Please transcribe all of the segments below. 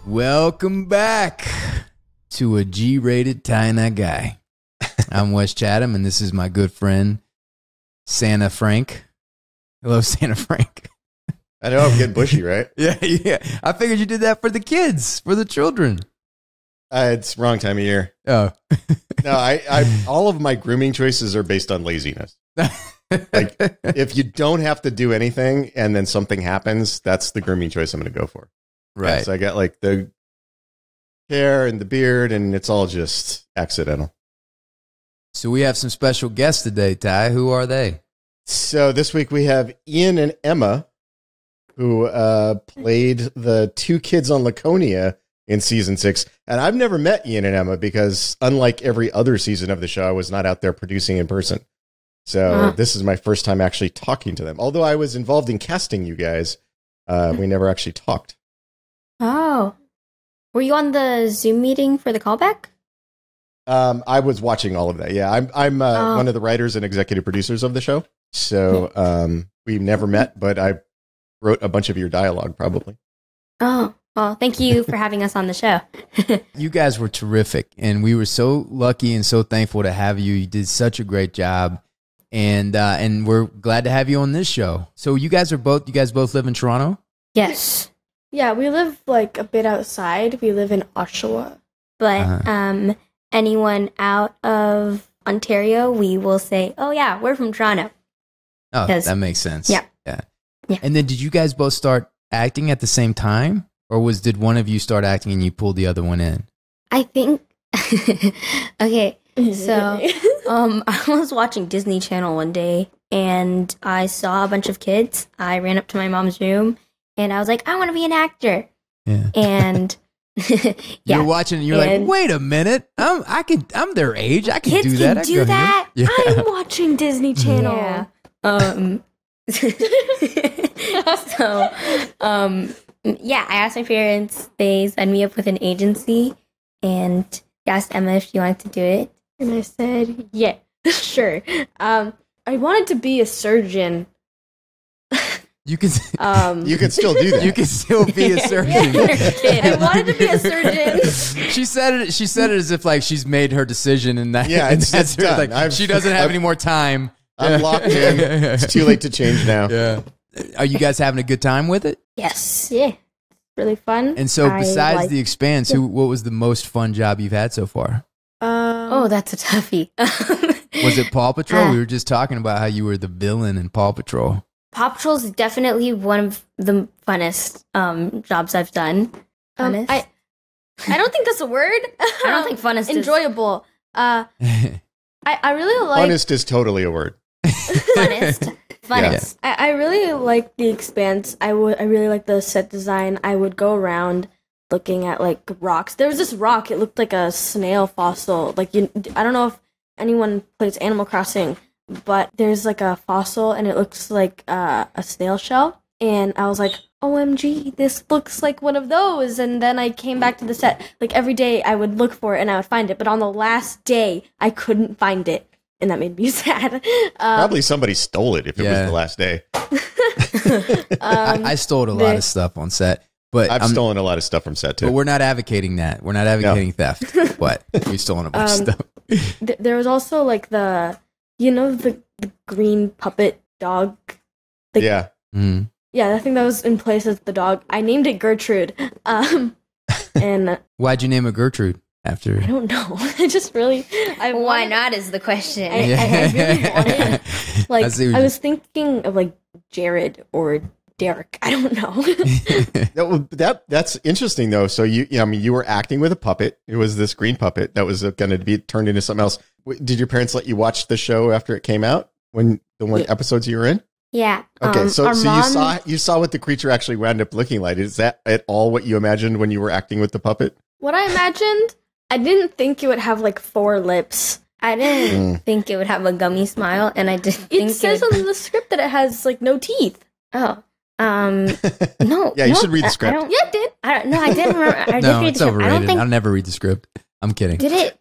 Welcome back to a G-rated Tie Night Guy. I'm Wes Chatham, and this is my good friend, Santa Franck. Hello, Santa Franck. I know I'm getting bushy, right? Yeah. I figured you did that for the kids, for the children. It's wrong time of year. Oh. No, I all of my grooming choices are based on laziness. Like, if you don't have to do anything and then something happens, that's the grooming choice I'm going to go for. Right. Yeah, so I got like the hair and the beard, and it's all just accidental. So we have some special guests today, Ty. Who are they? So this week we have Ian and Emma, who played the two kids on Laconia in season 6. And I've never met Ian and Emma because, unlike every other season of the show, I was not out there producing in person. So this is my first time actually talking to them. Although I was involved in casting you guys, we never actually talked. Oh. Were you on the Zoom meeting for the callback? I was watching all of that. Yeah, I'm one of the writers and executive producers of the show. So we've never met, but I wrote a bunch of your dialogue, probably. Oh, well, thank you for having us on the show. You guys were terrific, and we were so lucky and so thankful to have you. You did such a great job, and we're glad to have you on this show. So you guys both live in Toronto? Yes. Yeah, we live like a bit outside. We live in Oshawa. But anyone out of Ontario, we will say, oh yeah, we're from Toronto. Oh, that makes sense. Yeah. And then did you guys both start acting at the same time? Or did one of you start acting and you pulled the other one in? I think, okay, so I was watching Disney Channel one day and I saw a bunch of kids. I ran up to my mom's room and I was like, I want to be an actor. Yeah. And you're watching and you're like, wait a minute, I'm their age. I can do that. Kids can do that. Yeah. I'm watching Disney Channel. Yeah. Yeah, I asked my parents. They signed me up with an agency and asked Emma if she wanted to do it. And I said, yeah, sure. I wanted to be a surgeon. You can you can still do that. You can still be a surgeon. I wanted to be a surgeon. She said it as if like she's made her decision and that. Yeah, and it's done. Like, she doesn't have any more time. I'm locked in. It's too late to change now. Yeah. Are you guys having a good time with it? Yes. Yeah. Really fun. And so besides The Expanse, what was the most fun job you've had so far? Oh, that's a toughie. Was it Paw Patrol? We were just talking about how you were the villain in Paw Patrol. Paw Patrol is definitely one of the funnest jobs I've done. I don't think that's a word. I don't think funnest is enjoyable. I really like funnest is totally a word. funnest. Yes. I really like The Expanse. I really like the set design. I would go around looking at like rocks. There was this rock. It looked like a snail fossil. Like I don't know if anyone plays Animal Crossing, but there's like a fossil and it looks like a snail shell. And I was like, OMG, this looks like one of those. And then I came back to the set. Like every day I would look for it and I would find it. But on the last day, I couldn't find it. And that made me sad. Probably somebody stole it if it was the last day. I stole a lot of stuff on set. But I've stolen a lot of stuff from set too. But we're not advocating that. We're not advocating theft. But we've stolen a bunch of stuff. There was also like the green puppet dog. Yeah. Mm. Yeah, I think that was in place as the dog. I named it Gertrude. And why'd you name it Gertrude after? I don't know. I just really. Why not is the question. I really wanted. Like I was thinking of like Jared or Derek. I don't know. That's interesting though. So you were acting with a puppet. It was this green puppet that was going to be turned into something else. Did your parents let you watch the show after it came out? When the episodes you were in? Yeah. Okay, so you saw what the creature actually wound up looking like. Is that at all what you imagined when you were acting with the puppet? What I imagined, I didn't think it would have like 4 lips. I didn't think it would have a gummy smile, and I didn't think it says on the script that it has like no teeth. Oh. No. Yeah, you should read the script. Yeah, it did. I didn't remember. I did read it's the script. overrated. I'll never read the script. I'm kidding. Did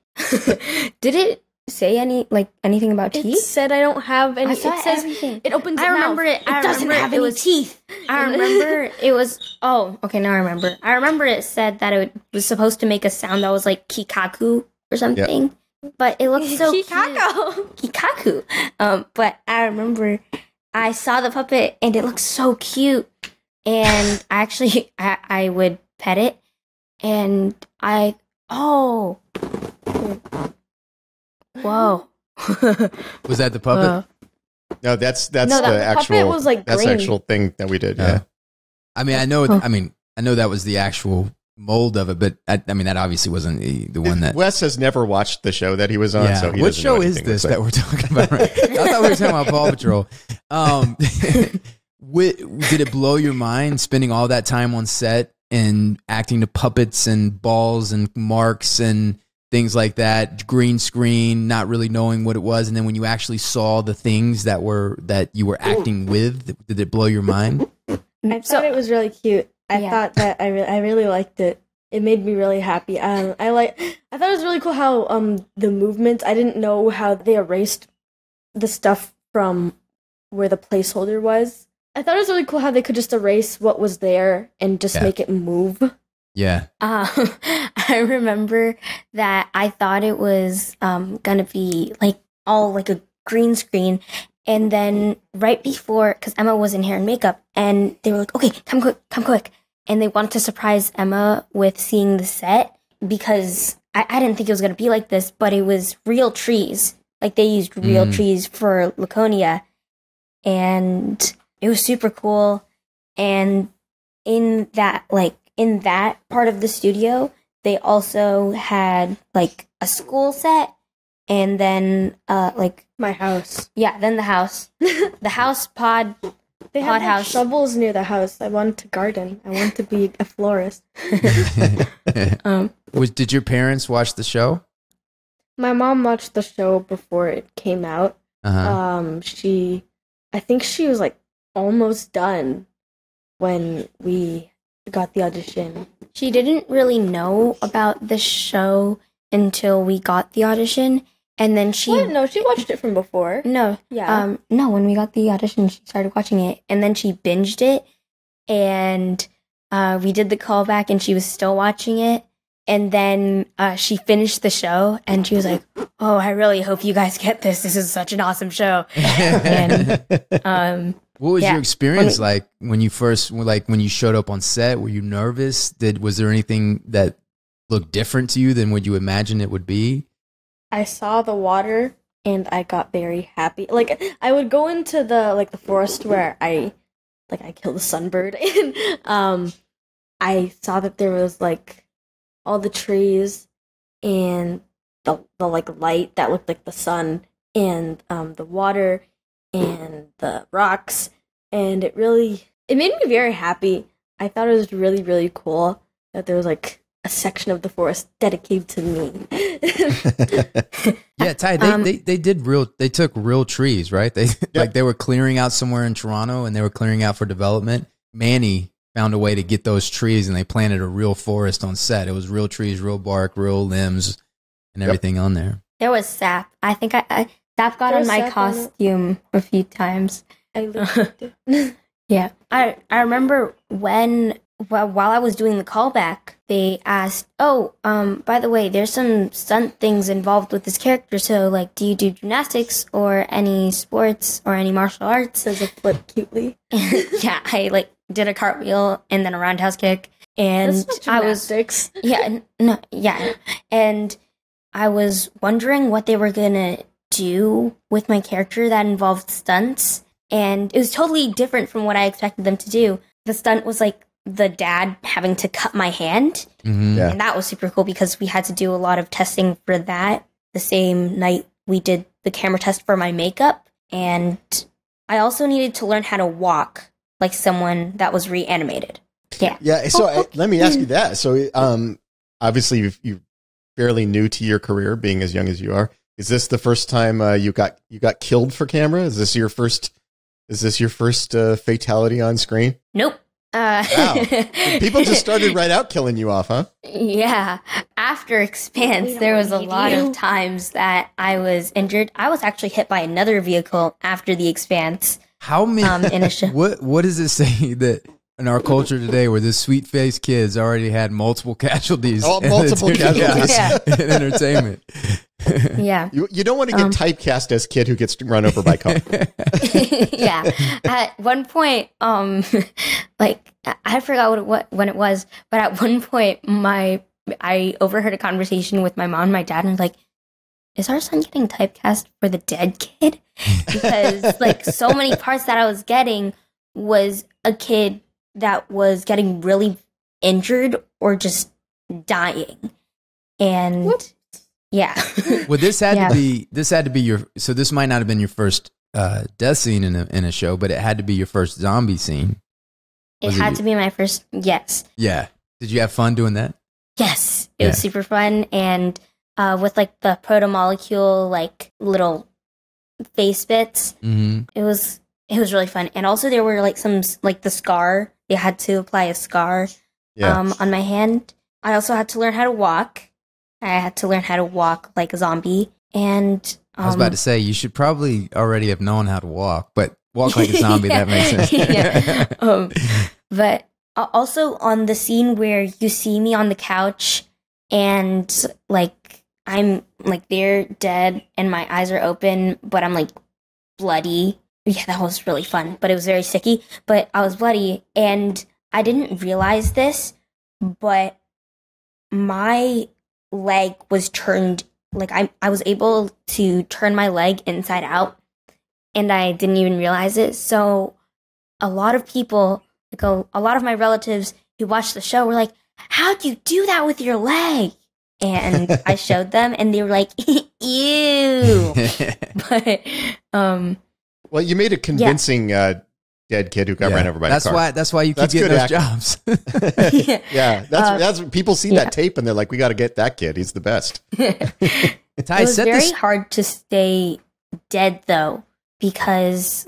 it say anything about It teeth? said I don't have any. I saw It says everything. it opens. I remember it. It doesn't have any teeth. I remember it was. Oh, okay. Now I remember. I remember it said that it was supposed to make a sound that was like kikaku or something, but it looked so Kikaku. cute. Kikaku. But I remember I saw the puppet and it looked so cute, and actually I would pet it, and whoa. Was that the puppet? No, that's No, the the actual. puppet was, like, that's the green. actual thing that we did. Yeah. Yeah. I mean, I know. I know that was the actual mold of it, but I mean, that obviously wasn't the one that. Wes has never watched the show that he was on. Yeah. So he What doesn't know show is anything this that's that we're talking about? Right? I thought we were talking about Paw Patrol. Did it blow your mind spending all that time on set and acting to puppets and balls and marks and things like that, green screen, not really knowing what it was, and then when you actually saw the things that you were acting with, did it blow your mind? I thought it was really cute. I thought that I really liked it. It made me really happy. I thought it was really cool how the movements. I didn't know how they erased the stuff from where the placeholder was. I thought it was really cool how they could just erase what was there and just make it move. Yeah. I remember that I thought it was gonna be like all like a green screen, and then right before, because Emma was in hair and makeup, and they were like, "Okay, come quick," and they wanted to surprise Emma with seeing the set, because I didn't think it was gonna be like this, but it was real trees. Like they used real trees for Laconia, and it was super cool. And in that part of the studio, they also had like a school set, and then like My house. yeah, then the house, the house pod. They had house. shovels near the house. I wanted to garden. I wanted to be a florist. Did your parents watch the show? My mom watched the show before it came out. Uh-huh. I think she was like almost done when we got the audition. She didn't really know about the show until we got the audition, and then No, she watched it from before. No. Yeah. No, when we got the audition, she started watching it, and then she binged it, and we did the callback, and she was still watching it, and then she finished the show, and she was like, "Oh, I really hope you guys get this. This is such an awesome show." And what was your experience like when you showed up on set? Were you nervous? Was there anything that looked different to you than what you imagined it would be? I saw the water and I got very happy. Like I would go into the forest where I killed a sunbird, and I saw that there was like all the trees and the like light that looked like the sun, and the water and the rocks, and it made me very happy. I thought it was really, really cool that there was like a section of the forest dedicated to me. Yeah, Ty, they took real trees, right? They were clearing out somewhere in Toronto, and they were clearing out for development. Manny found a way to get those trees, and they planted a real forest on set. It was real trees, real bark, real limbs, and everything on there. there was sap. I think sap got on my costume a few times. I loved it. Yeah, I remember while I was doing the callback, they asked, by the way, there's some stunt things involved with this character, so, like, do you do gymnastics or any sports or any martial arts? Says a flip cutely. Yeah, I, like, did a cartwheel and then a roundhouse kick, and That's not gymnastics. And I was wondering what they were gonna do with my character that involved stunts, and it was totally different from what I expected them to do. The stunt was, like, the dad having to cut my hand. Mm-hmm. Yeah. And that was super cool because we had to do a lot of testing for that the same night we did the camera test for my makeup. And I also needed to learn how to walk like someone that was reanimated. Yeah. Yeah. So let me ask you that. So obviously you're fairly new to your career, being as young as you are. Is this the first time you got killed for camera? Is this your first fatality on screen? Nope. Wow. People just started right out killing you off, huh? Yeah. After Expanse, there was a lot of times that I was injured. I was actually hit by another vehicle after the Expanse. How many? In a show. What does it say that in our culture today, where this sweet-faced kids already had multiple casualties? Multiple casualties. Yeah. in entertainment. Yeah. You don't want to get typecast as kid who gets run over by car. Yeah. At one point, like I forgot when it was, but at one point, I overheard a conversation with my mom and my dad, and I was like, "Is our son getting typecast for the dead kid?" Because like so many parts that I was getting was a kid that was getting really injured or just dying, and. Whoops. Yeah. Well, this had to be your. So this might not have been your first death scene in a show, but it had to be your first zombie scene. It had to be my first. Yes. Yeah. Did you have fun doing that? Yes, it was super fun, and with like the proto-molecule like little face bits, it was really fun. And also there were like some like the scar. They had to apply a scar on my hand. I also had to learn how to walk. I had to learn how to walk like a zombie. And I was about to say, you should probably already have known how to walk, but walk like a zombie, that makes sense. But also on the scene where you see me on the couch and like I'm like they're dead and my eyes are open, but I'm like bloody. Yeah, that was really fun, but it was very sticky. But I was bloody and I didn't realize this, but my leg was turned, like I was able to turn my leg inside out and I didn't even realize it. So a lot of people, like a lot of my relatives who watched the show were like, "How'd you do that with your leg?" And I showed them and they were like, "Ew." But well, you made a convincing dead kid who got ran over by a car. That's why you keep getting those jobs. That's people see that tape and they're like, "We got to get that kid. He's the best." It was very hard to stay dead though, because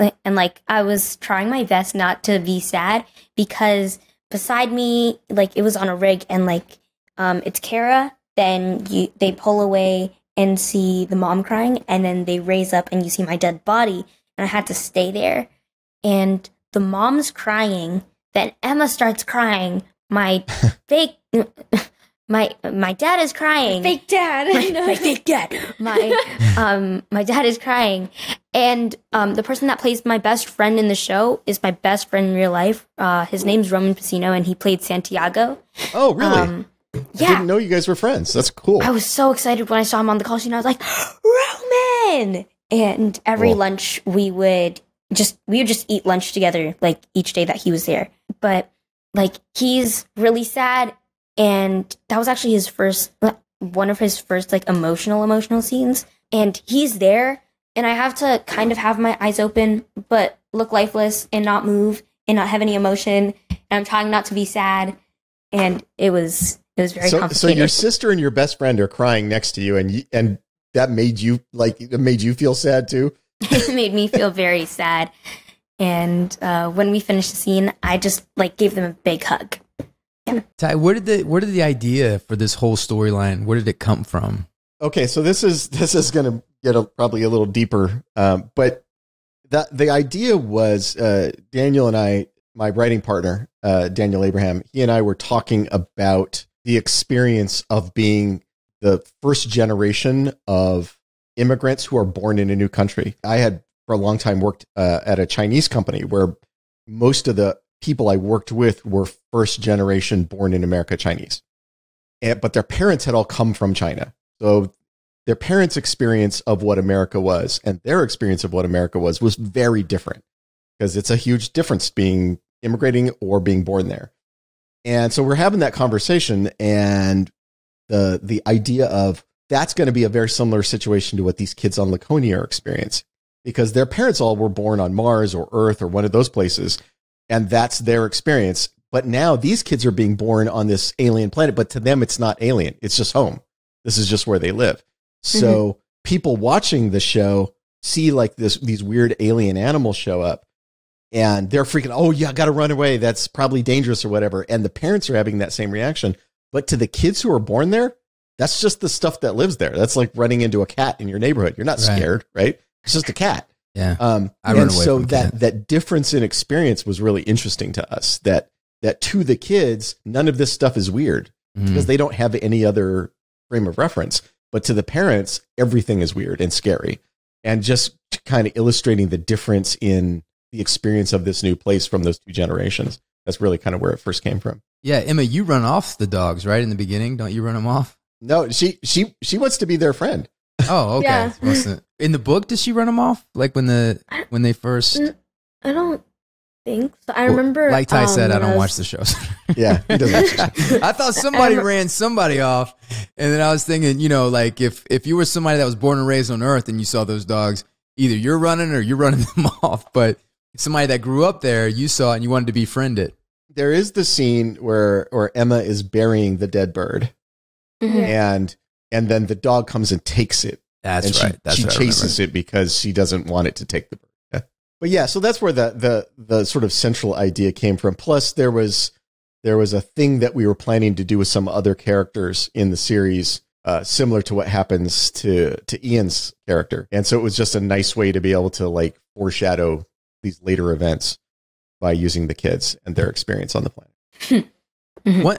I was trying my best not to be sad because beside me, like it was on a rig and like it's Kara. Then they pull away and see the mom crying, and then they raise up and you see my dead body, and I had to stay there. And the mom's crying, then Emma starts crying. My my dad is crying. Fake dad. My fake dad. My dad is crying. And the person that plays my best friend in the show is my best friend in real life. His name's Roman Pacino, and he played Santiago. Oh, really? I didn't know you guys were friends. That's cool. I was so excited when I saw him on the call sheet. I was like, "Roman!" And every lunch we would just eat lunch together, like each day that he was there. But like he's really sad, and that was actually one of his first like emotional scenes. And he's there, and I have to kind of have my eyes open, but look lifeless and not move and not have any emotion. And I'm trying not to be sad, and it was very complicated. So your sister and your best friend are crying next to you, and that made you feel sad too. It made me feel very sad. And when we finished the scene, I just like gave them a big hug. Yeah. Ty, where did the idea for this whole storyline? Where did it come from? Okay, so this is going to get probably a little deeper, but the idea was Daniel and I, my writing partner Daniel Abraham, he and I were talking about the experience of being the first generation of immigrants who are born in a new country. I had for a long time worked at a Chinese company where most of the people I worked with were first generation born in America Chinese. But their parents had all come from China. So their parents' experience of what America was and their experience of what America was very different, because it's a huge difference being immigrating or being born there. And so we're having that conversation, and the idea of that's going to be a very similar situation to what these kids on Laconia are experiencing, because their parents all were born on Mars or Earth or one of those places, and that's their experience. But now these kids are being born on this alien planet, but to them it's not alien. It's just home. This is just where they live. So people watching the show see like these weird alien animals show up, and they're freaking, oh yeah, I got to run away. That's probably dangerous or whatever. And the parents are having that same reaction. But to the kids who are born there, that's just the stuff that lives there. That's like running into a cat in your neighborhood. You're not scared, right? It's just a cat. Yeah. I run away so from that difference in experience was really interesting to us. That to the kids, none of this stuff is weird because they don't have any other frame of reference. But to the parents, everything is weird and scary. And just kind of illustrating the difference in the experience of this new place from those two generations. That's really kind of where it first came from. Yeah, Emma, you run off the dogs, right? In the beginning, don't you run them off? No, she wants to be their friend. Oh, okay. Yeah. In the book, does she run them off? Like when they first? I don't think so. I remember, like Ty said, I don't watch the shows. Yeah, he doesn't watch the shows. I thought somebody ran somebody off, and then I was thinking, like if you were somebody that was born and raised on Earth and you saw those dogs, either you're running or you're running them off. But somebody that grew up there, you saw it and you wanted to befriend it. There is the scene where Emma is burying the dead bird, and then the dog comes and takes it. That's and right. She chases it because she doesn't want it to take the bird. Yeah. But yeah, so that's where the sort of central idea came from. Plus, there was a thing that we were planning to do with some other characters in the series, similar to what happens to Ian's character, and so it was just a nice way to be able to like foreshadow these later events by using the kids and their experience on the planet.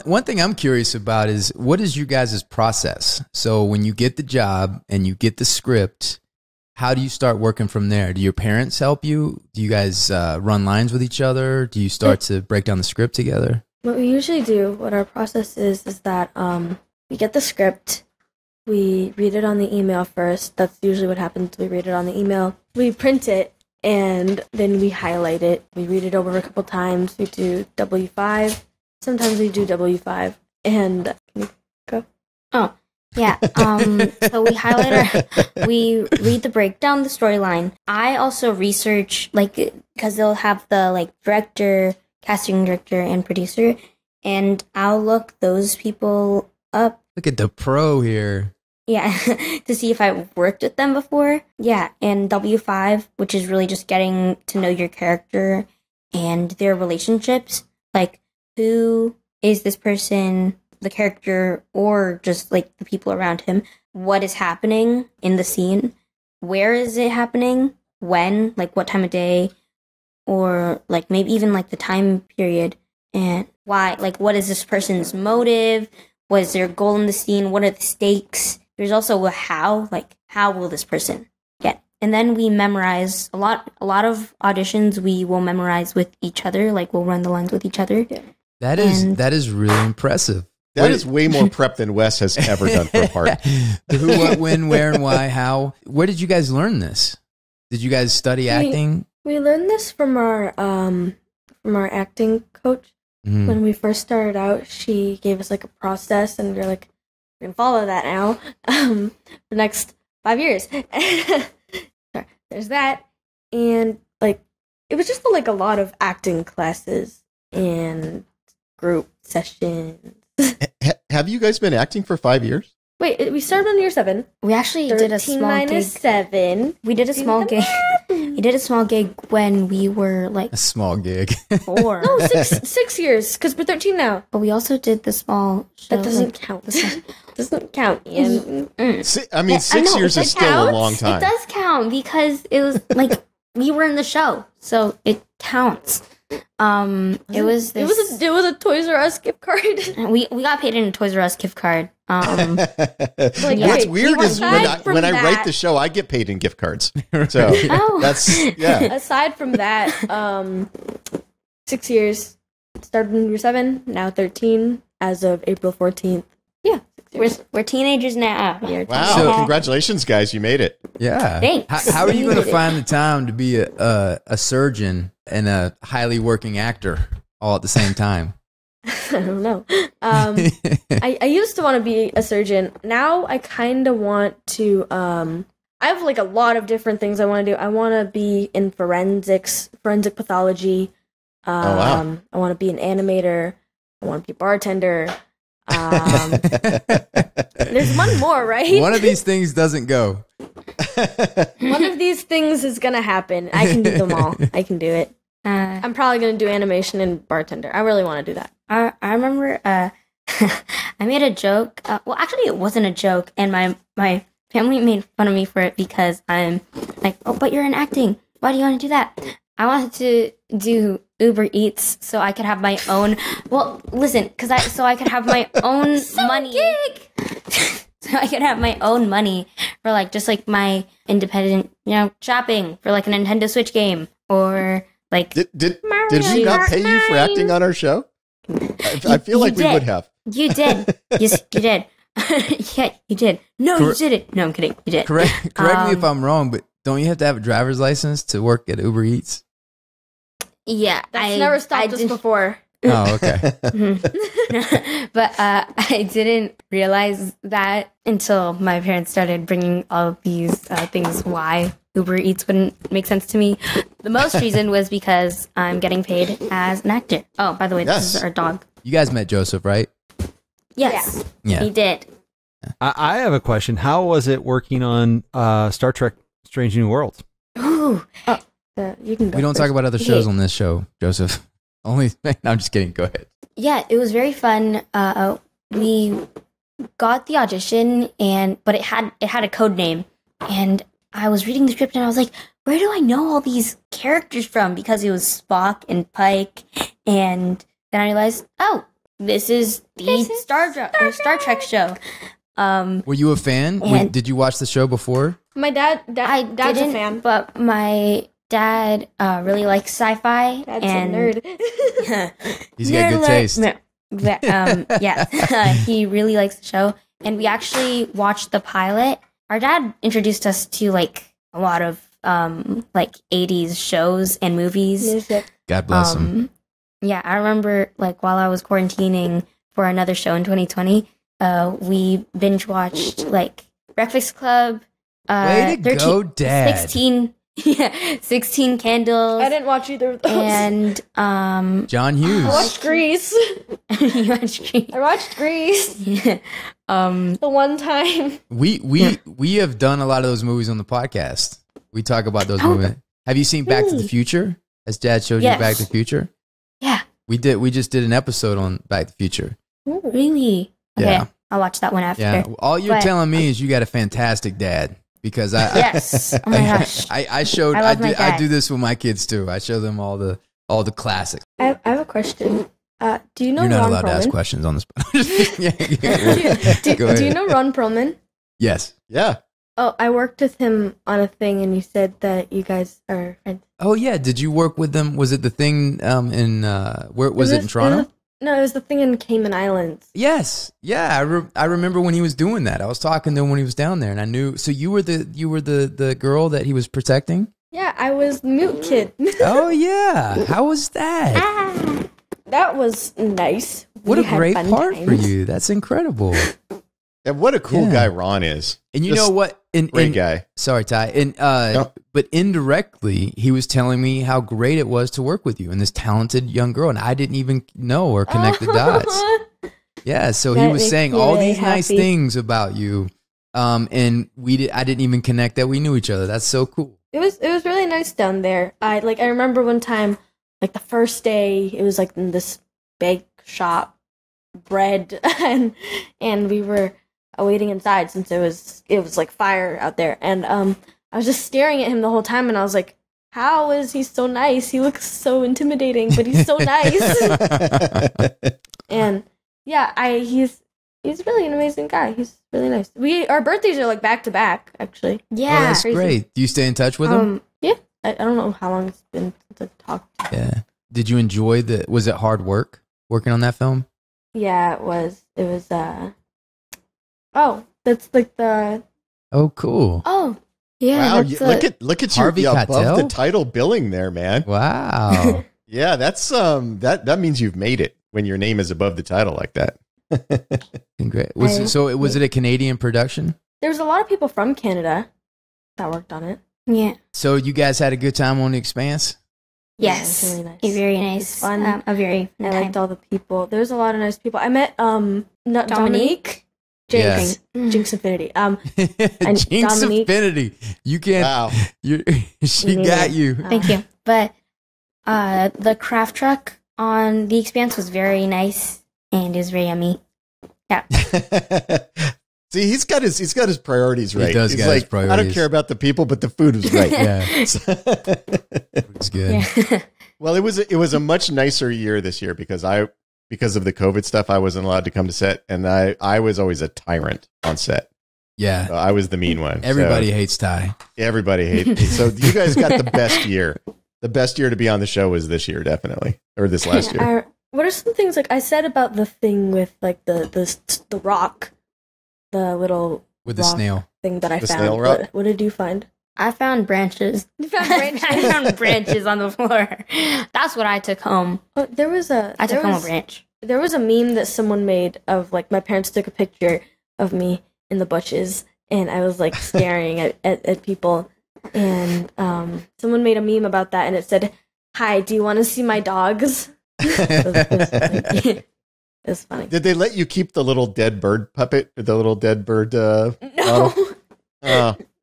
One thing I'm curious about is what is you guys' process? So when you get the job and you get the script, how do you start working from there? Do your parents help you? Do you guys run lines with each other? Do you start to break down the script together? What we usually do, what our process is that we get the script, we read it on the email first. That's usually what happens. We read it on the email. We print it, and then we highlight it. We read it over a couple times. We do W5. Sometimes we do W5. And can you go? Oh, yeah. So we we read the breakdown, the storyline. I also research, because they'll have the director, casting director, and producer, and I'll look those people up. Look at the pro here. Yeah, to see if I worked with them before. Yeah, and W5, which is really just getting to know your character and their relationships. Like, who is this person, the character, or just the people around him? What is happening in the scene? Where is it happening? When? What time of day? Or maybe even the time period, and why? What is this person's motive? What is their goal in the scene? What are the stakes? There's also a how, how will this person get? And then we memorize a lot of auditions. We will memorize with each other. We'll run the lines with each other. Yeah. That is really impressive. That is way more prep than Wes has ever done for a part. Who, what, when, where, and why, how. Where did you guys learn this? Did you guys study acting? We learned this from our acting coach. Mm-hmm. When we first started out, she gave us a process, and we were like, we're going to follow that now for the next 5 years. There's that. And it was just a lot of acting classes and group sessions. Have you guys been acting for 5 years? Wait, we started on year 7. We actually did a small gig. 7. We did a small gig. We did a small gig when we were a small gig. 4. No, 6 years, because we're 13 now. But we also did the small show. That doesn't count. Doesn't count, Ian. I mean, 6 years is still a long time. It does count because it was we were in the show, so it counts. It was a Toys R Us gift card. We got paid in a Toys R Us gift card. What's weird is when I write the show, I get paid in gift cards. So that's Aside from that, 6 years. Started in year 7, now 13 as of April 14th. Yeah, we're teenagers now. Wow! So, congratulations, guys! You made it. Yeah. Thanks. How are you going to find the time to be a surgeon and a highly working actor all at the same time? I don't know. I used to want to be a surgeon. Now I kind of want to. I have a lot of different things I want to do. I want to be in forensic pathology. Wow. I want to be an animator. I want to be a bartender. There's one more, right? One of these things doesn't go. One of these things is gonna happen. I can do them all. I can do it. I'm probably gonna do animation and bartender. I really want to do that. I remember I made a joke. Well, actually, it wasn't a joke, and my family made fun of me for it because I'm like, oh, but you're in acting. Why do you want to do that? I wanted to do Uber Eats so I could have my own. Well, listen, so I could have my own money. So I could have my own money for like just like my independent, shopping for like a Nintendo Switch game or like. Did we not pay you for acting on our show? I feel like we would have. You did. Yes, you did. Yeah, you did. No, you didn't. No, I'm kidding. You did. Correct me if I'm wrong, but don't you have to have a driver's license to work at Uber Eats? Yeah, That's never stopped us before. Oh, okay. But I didn't realize that until my parents started bringing all of these things why Uber Eats wouldn't make sense to me. The most reason was because I'm getting paid as an actor. Oh, by the way, this is our dog. You guys met Joseph, right? Yes. Yeah. He did. I have a question. How was it working on Star Trek Strange New Worlds? Ooh. You can go We don't first. talk about other shows on this show, Joseph. Only. No, I'm just kidding. Go ahead. Yeah, it was very fun. We got the audition, but it had a code name, and I was reading the script, and I was like, where do I know all these characters from? Because it was Spock and Pike, and then I realized, oh, this is the Star Trek show. Were you a fan? Did you watch the show before? My dad's didn't, a fan. But my dad really likes sci-fi. Dad's and a nerd. He's got good taste. Yeah, he really likes the show, and we actually watched the pilot. Our dad introduced us to like a lot of like 80s shows and movies. Music. God bless him. Yeah, I remember like while I was quarantining for another show in 2020, we binge watched like Breakfast Club. Way to go, Dad. 16 Candles. I didn't watch either of those. And John Hughes. I watched Grease. You watched Grease. I watched Grease. Yeah. The one time. We have done a lot of those movies on the podcast. We talk about those movies. Have you seen Back to the Future? As Dad showed you Back to the Future? Yeah. We just did an episode on Back to the Future. Really? Okay. Yeah. I'll watch that one after. Yeah. All you're telling me is you got a fantastic dad. Because yes. Oh my gosh. I do this with my kids too. I show them all the classics. I have a question. Do you know You're not Ron allowed Perlman? to ask questions on this. Do you know Ron Perlman? Yes. Yeah. Oh, I worked with him on a thing, and you said that you guys are friends. Oh yeah. Did you work with them? Was it the thing in where was it in Toronto? No, it was the thing in Cayman Islands. Yes. Yeah. I remember when he was doing that. I was talking to him when he was down there, and I knew. So you were the girl that he was protecting. Yeah, I was the mute kid. Oh yeah. How was that? That was nice. What a great part for you. That's incredible. And what a cool guy Ron is. And you know what? Great guy. Sorry, Ty. But indirectly, he was telling me how great it was to work with you and this talented young girl, and I didn't even know or connect the dots. Yeah, so he was saying all these nice things about you, and I didn't even connect that we knew each other. That's so cool. It was really nice down there. I remember one time, like the first day, it was like in this bake shop, bread, and we were waiting inside since it was like fire out there, and I was just staring at him the whole time, and I was like, how is he so nice? He looks so intimidating, but he's so nice. And yeah, he's really an amazing guy. He's really nice. Our birthdays are like back to back, actually. Yeah, oh, that's crazy. great. Do you stay in touch with him? Yeah, I don't know how long it's been since I talked. Yeah. Did you enjoy was it hard work working on that film? Yeah, it was. It was. Oh, that's like the. Oh, cool. Oh, yeah. Wow, That's look at Harvey your above Keitel? the title billing there, man. Wow. Yeah, that's that means you've made it when your name is above the title like that. Great. Was it a Canadian production? There was a lot of people from Canada that worked on it. Yeah. So you guys had a good time on The Expanse? Yes. Yeah, it was really nice. A very nice. It's fun. A very fun I time. liked all the people. There's a lot of nice people. I met Dominique. Yes. Jinx Infinity. Jinx Dominique. Infinity. You can't. Wow. She got you. Thank you. But The craft truck on the Expanse was very nice and is very yummy. Yeah. See, he's got his priorities right. He does He's got his like, priorities. I don't care about the people, but the food was right. Yeah, it's good. Yeah. Well, it was a much nicer year this year because of the COVID stuff. I wasn't allowed to come to set, and I was always a tyrant on set. Yeah. So I was the mean one. Everybody hates Ty. Everybody hates me. So you guys got the best year. The best year to be on the show was this year, definitely, or this last year. What are some things like I said about the thing with like the rock, the little With the rock snail. thing that I The found? snail rock? What did you find? I found branches. You found branches. I found branches on the floor. That's what I took home. Oh, I took home a branch. There was a meme that someone made of like my parents took a picture of me in the bushes, and I was like staring at people, and someone made a meme about that, and it said, "Hi, do you want to see my dogs?" It was funny. Did they let you keep the little dead bird puppet? The little dead bird? No,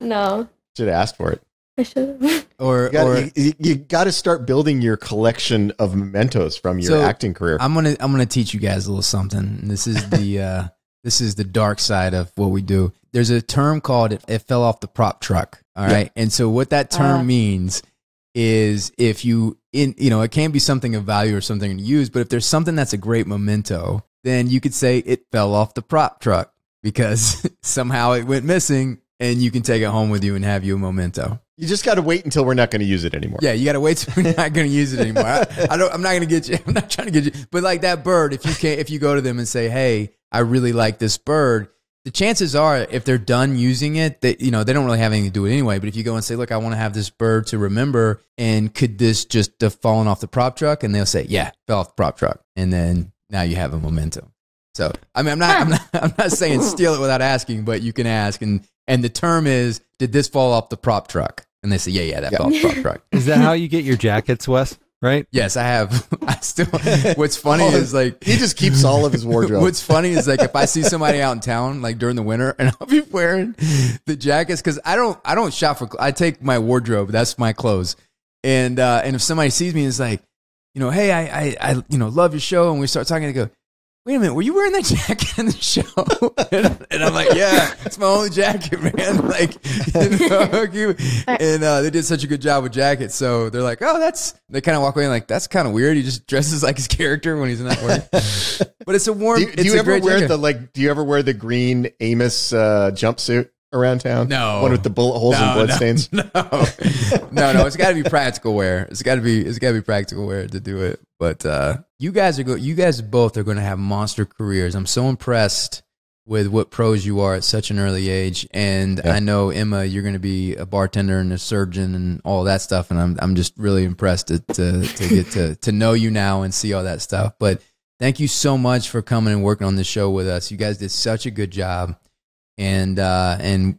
no, Should have asked for it. I should have. You got to start building your collection of mementos from your acting career. I'm gonna teach you guys a little something. This is the dark side of what we do. There's a term called it fell off the prop truck. All right, and so what that term means is if it can be something of value or something to use, but if there's something that's a great memento, then you could say it fell off the prop truck because somehow it went missing, and you can take it home with you and have you a memento. You just got to wait until we're not going to use it anymore. Yeah, you got to wait till we're not going to use it anymore. I'm not going to get you. I'm not trying to get you. But like that bird, if you go to them and say, "Hey, I really like this bird," the chances are, if they're done using it, they don't really have anything to do with it anyway. But if you go and say, "Look, I want to have this bird to remember, and could this just have fallen off the prop truck?" and they'll say, "Yeah, fell off the prop truck," and then now you have a memento. So I mean, I'm not saying steal it without asking, but you can ask, and the term is, "Did this fall off the prop truck?" And they say, yeah, that fell off the prop truck. Is that how you get your jackets, Wes? Right? Yes, I have. I still. What's funny is like he just keeps all of his wardrobe. What's funny is like if I see somebody out in town like during the winter and I'll be wearing the jackets because I don't shop for. I take my wardrobe. That's my clothes. And if somebody sees me and is like, hey, I love your show, and we start talking, I go, "Wait a minute, were you wearing that jacket in the show?" and I'm like, "Yeah, it's my only jacket, man." Like, and they did such a good job with jackets, so they're like, "Oh, they kind of walk away and like, that's kind of weird. He just dresses like his character when he's not wearing." But it's a warm. Do you ever wear the green Amos jumpsuit around town? No, one with the bullet holes and blood stains. No. It's got to be practical wear. It's got to be practical wear to do it. But you guys both are going to have monster careers. I'm so impressed with what pros you are at such an early age, and I know, Emma, you're going to be a bartender and a surgeon and all that stuff. And I'm just really impressed to get to know you now and see all that stuff. But thank you so much for coming and working on this show with us. You guys did such a good job. And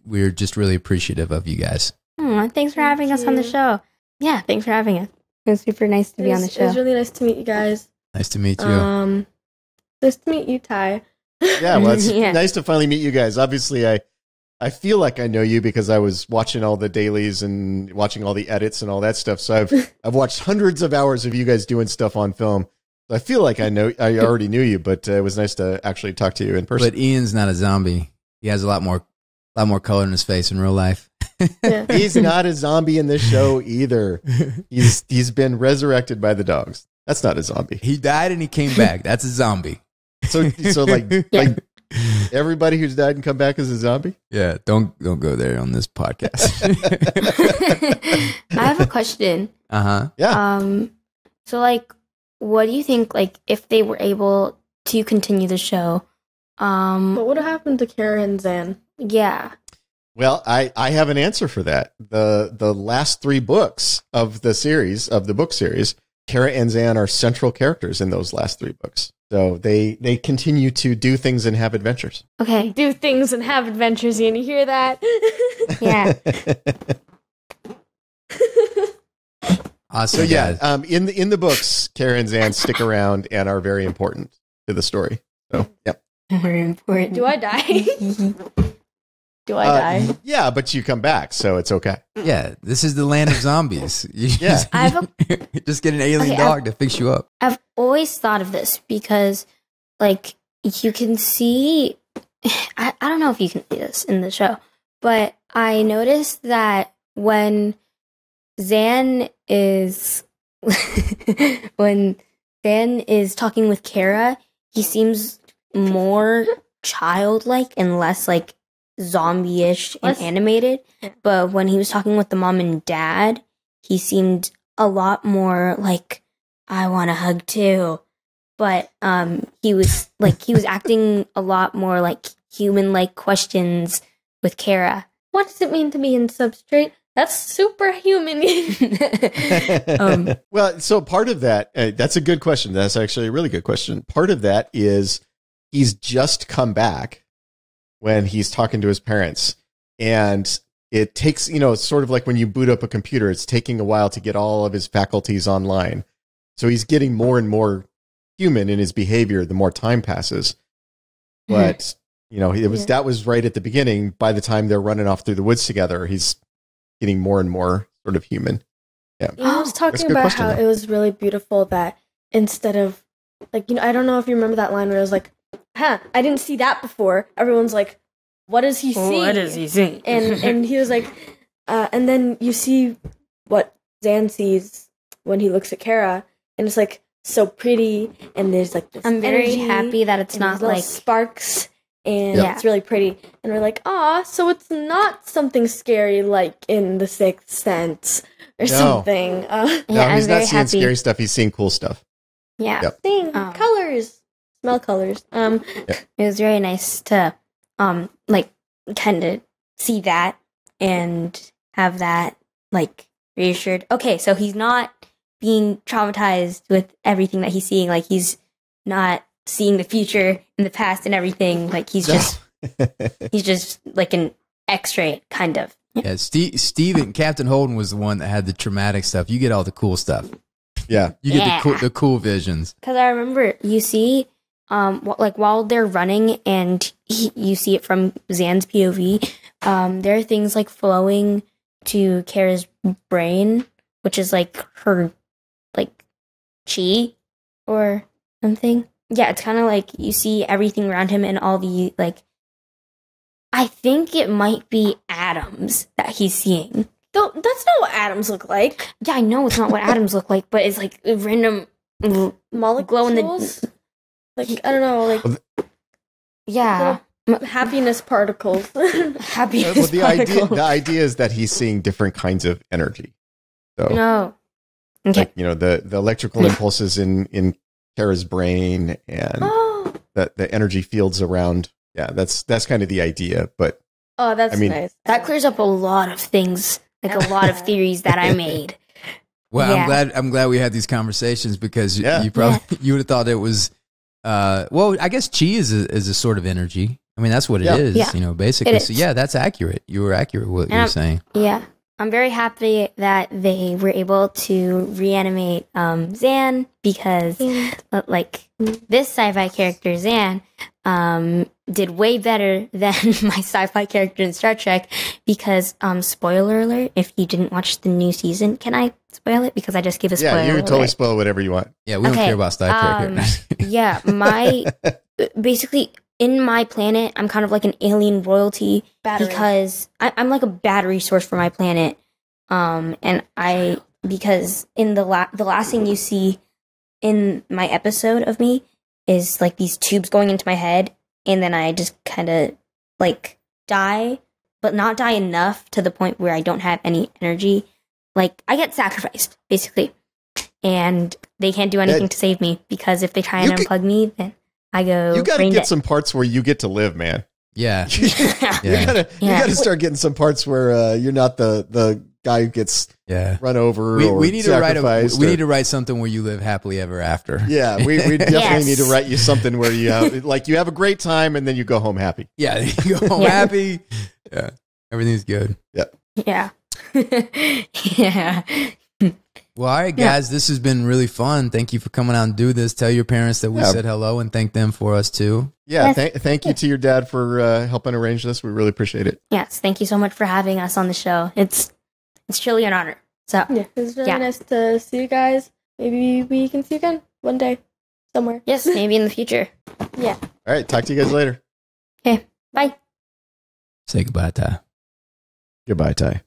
we're just really appreciative of you guys. Thanks for having us on the show. Yeah, thanks for having us. It was super nice to be on the show. It was really nice to meet you guys. Nice to meet you. Nice to meet you, Ty. Yeah, well, it's nice to finally meet you guys. Obviously, I feel like I know you because I was watching all the dailies and watching all the edits and all that stuff. So I've watched hundreds of hours of you guys doing stuff on film. I feel like I already knew you, but it was nice to actually talk to you in person. But Ian's not a zombie. He has a lot more color in his face in real life. Yeah. He's not a zombie in this show either. He's been resurrected by the dogs. That's not a zombie. He died and he came back. That's a zombie. So like everybody who's died and come back is a zombie? Yeah, don't go there on this podcast. I have a question. Yeah. So like, what do you think, like, if they were able to continue the show? What would have happened to Kara and Zan? Yeah. Well, I have an answer for that. The last 3 books of the book series, Kara and Zan are central characters in those last 3 books. So they continue to do things and have adventures. Okay. Do things and have adventures, Ian. You hear that? Yeah. Awesome. So yeah, in the books, Kara and Zan stick around and are very important to the story. So yeah. Very important. Do I die? Do I die? Yeah, but you come back, so it's okay. Yeah, this is the land of zombies. You Yeah. just get an alien dog to fix you up. I've always thought of this because, like, you can see. I don't know if you can see this in the show, but I noticed that when Zan is talking with Kara, he seems more childlike and less like zombie-ish and animated. But when he was talking with the mom and dad, he seemed a lot more like, I want a hug too. But he was acting a lot more like human-like questions with Kara. What does it mean to be in substrate? That's superhuman. Well, so part of that, that's a good question. That's actually a really good question. Part of that is he's just come back when he's talking to his parents. And it takes, it's sort of like when you boot up a computer, it's taking a while to get all of his faculties online. So he's getting more and more human in his behavior the more time passes. But, that was right at the beginning. By the time they're running off through the woods together, he's getting more and more sort of human. Yeah. I was talking about how it was really beautiful that instead of, like, I don't know if you remember that line where it was like, I didn't see that before. Everyone's like, what does he see? What does he see? And he was like, and then you see what Zan sees when he looks at Kara, and it's like so pretty, and there's like this I'm very energy, happy that it's not like sparks, and it's really pretty. And we're like, so it's not something scary like in The Sixth Sense or something. He's not seeing scary stuff. He's seeing cool stuff. Yeah. Yep. Seeing colors, smell colors. It was very nice to kind of see that and have that like reassured. Okay, so he's not being traumatized with everything that he's seeing. Like, he's not seeing the future and the past and everything. Like, he's just like an X-ray kind of. Yeah, Steven, Captain Holden was the one that had the traumatic stuff. You get all the cool stuff. Yeah. You get the cool visions. Because I remember you see, while they're running and you see it from Zan's POV, there are things like flowing to Kara's brain, which is like her, like, chi or something. Yeah, it's kind of like you see everything around him and all the, like, I think it might be atoms that he's seeing. Though that's not what atoms look like. Yeah, I know it's not what atoms look like, but it's like random molecules. Glow in the, like, I don't know, like, yeah, happiness particles. Happiness the idea is that he's seeing different kinds of energy. So, no, okay, like, the electrical impulses in Kara's brain and the energy fields around. Yeah, that's kind of the idea. But that's nice. That clears up a lot of things, like a lot of theories that I made. Well, I'm glad we had these conversations because you would have thought it was. Well, I guess chi is a sort of energy. I mean, that's what it is. Yeah. Basically. So yeah, that's accurate. You were accurate with what you were saying. Yeah. I'm very happy that they were able to reanimate Zan because, like, this sci-fi character, Zan, did way better than my sci-fi character in Star Trek because, spoiler alert, if you didn't watch the new season, can I spoil it? Because I just gave a spoiler alert. Yeah, you can totally spoil whatever you want. Yeah, we don't care about Star Trek. Yeah, basically, in my planet, I'm kind of like an alien royalty because I'm like a battery source for my planet. Because in the last thing you see in my episode of me is like these tubes going into my head, and then I just kind of like die, but not die enough to the point where I don't have any energy. Like, I get sacrificed, basically, and they can't do anything to save me because if they try and unplug me, then I go. You got to get some parts where you get to live, man. Yeah, you gotta start getting some parts where you're not the guy who gets run over. We need to write something where you live happily ever after. Yeah, we definitely need to write you something where you have a great time and then you go home happy. Yeah, you go home happy. Yeah, everything's good. Yep. Yeah. Yeah. Well, all right, guys, this has been really fun. Thank you for coming out and do this. Tell your parents that we said hello and thank them for us too. Yeah, thank you to your dad for helping arrange this. We really appreciate it. Yes, thank you so much for having us on the show. It's truly an honor. So yeah, it's really nice to see you guys. Maybe we can see you again one day somewhere. Yes, maybe in the future. Yeah. All right, talk to you guys later. Okay, bye. Say goodbye, Ty. Goodbye, Ty.